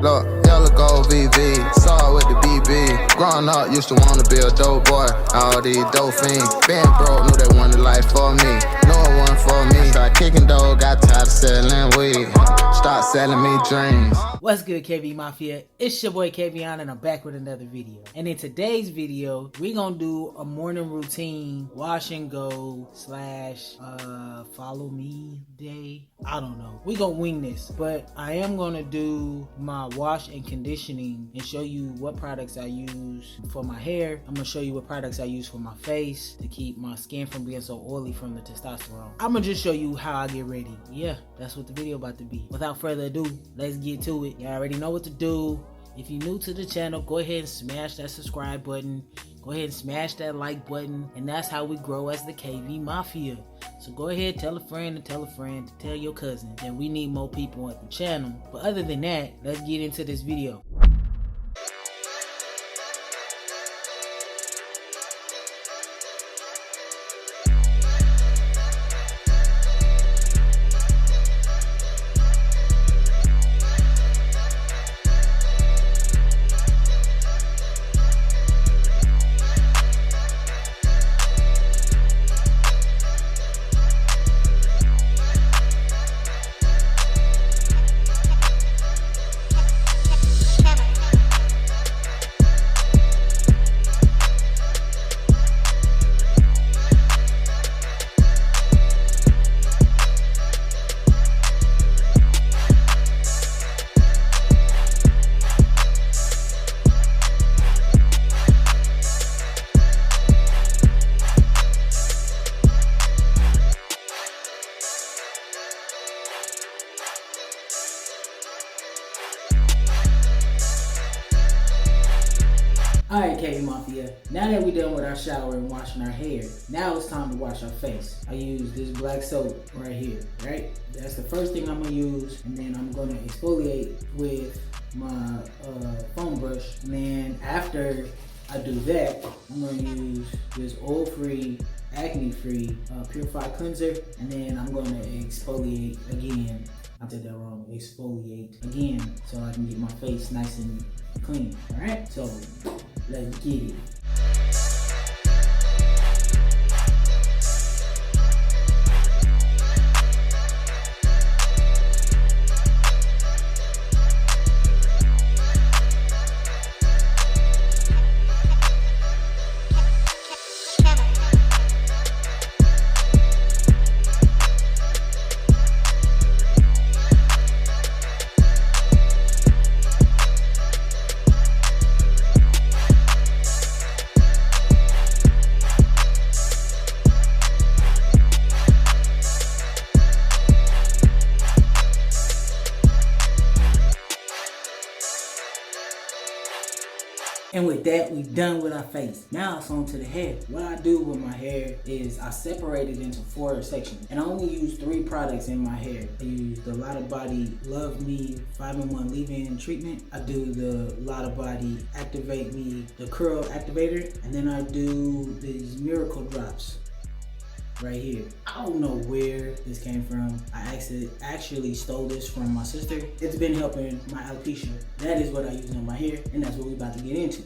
Look, yellow gold VV, saw it with the BB. Growing up, used to wanna be a dope boy. All these dope fiends, being broke, knew they wanted life for me. No one for me. Started kicking dough, got tired of selling weed. Start selling me dreams. What's good, KV Mafia? It's your boy Keveon, and I'm back with another video. And in today's video, we gonna do a morning routine, wash and go slash follow me day. I don't know. We gonna wing this, but I am gonna do my wash and conditioning and show you what products I use for my hair. I'm gonna show you what products I use for my face to keep my skin from being so oily from the testosterone. I'm gonna just show you how I get ready. Yeah, that's what the video about to be. Without further ado, let's get to it. Y'all already know what to do. If you're new to the channel, go ahead and smash that subscribe button. Go ahead and smash that like button. And that's how we grow as the KV Mafia. So go ahead, tell a friend to tell a friend to tell your cousin that we need more people at the channel. But other than that, let's get into this video. Alright, KV Mafia, now that we're done with our shower and washing our hair, now it's time to wash our face. I use this black soap right here, right? That's the first thing I'm going to use, and then I'm going to exfoliate with my foam brush. And then after I do that, I'm going to use this oil-free, acne-free purified cleanser, and then I'm going to exfoliate again. I did that wrong, exfoliate again, so I can get my face nice and clean, alright? So, let's get it. And with that, we're done with our face. Now it's on to the hair. What I do with my hair is I separate it into 4 sections. And I only use 3 products in my hair. I use the Lotta Body Love Me 5-in-1 Leave-In Treatment. I do the Lotta Body Activate Me, the Curl Activator. And then I do these Miracle Drops right here. I don't know where this came from. I actually stole this from my sister. It's been helping my alopecia. That is what I use on my hair, and that's what we're about to get into.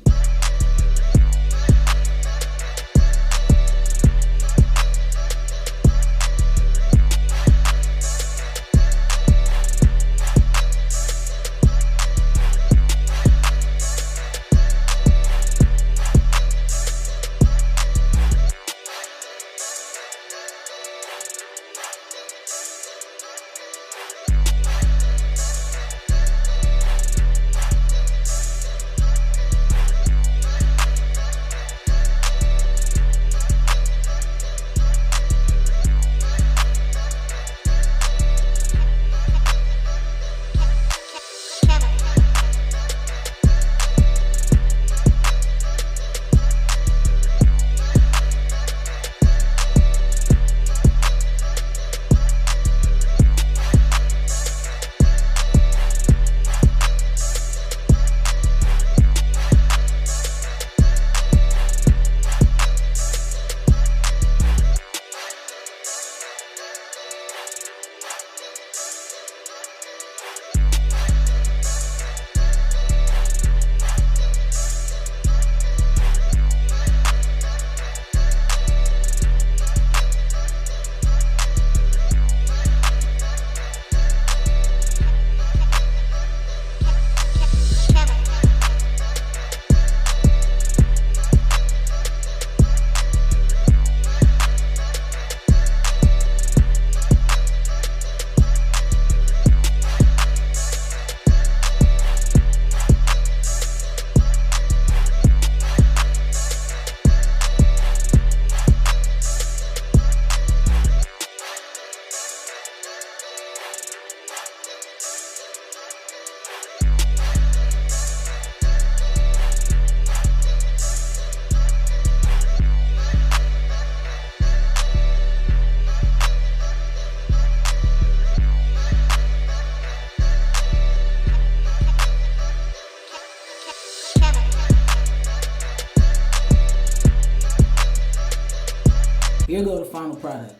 here go the final product.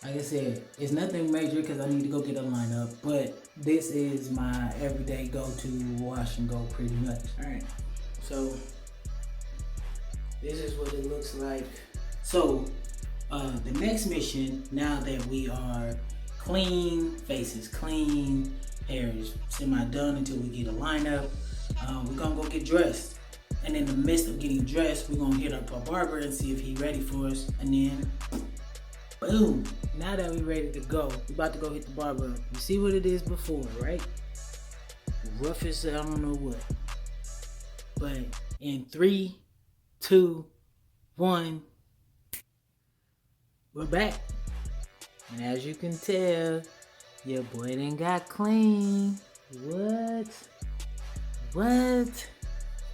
Like I said, it's nothing major because I need to go get a lineup, but this is my everyday go-to wash and go pretty much. Alright, so this is what it looks like. So the next mission, now that we are clean faces, clean hair is semi-done until we get a lineup, we're gonna go get dressed. And in the midst of getting dressed, we're gonna hit up our barber and see if he's ready for us. And then, boom, now that we're ready to go, we're about to go hit the barber. You see what it is before, right? Rough as I don't know what. But in 3, 2, 1, we're back. And as you can tell, your boy done got clean. What?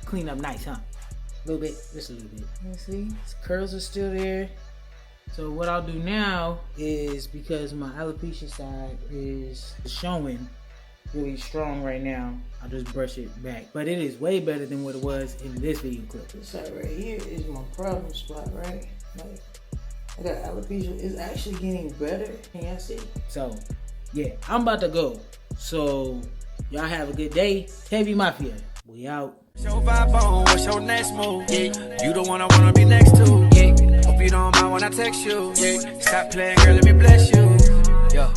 Clean up nice, huh? A little bit, just a little bit. You see, his curls are still there. So what I'll do now is, because my alopecia side is showing really strong right now, I'll just brush it back. But it is way better than what it was in this video clip. This side right here is my problem spot, right? Like, I got alopecia. It's actually getting better. Can y'all see? So, yeah, I'm about to go. So, y'all have a good day. KV Mafia, we out. Your vibe on, what's your next move? Yeah. You the one I wanna be next to. Yeah. Hope you don't mind when I text you. Yeah. Stop playing, girl, let me bless you. Yeah.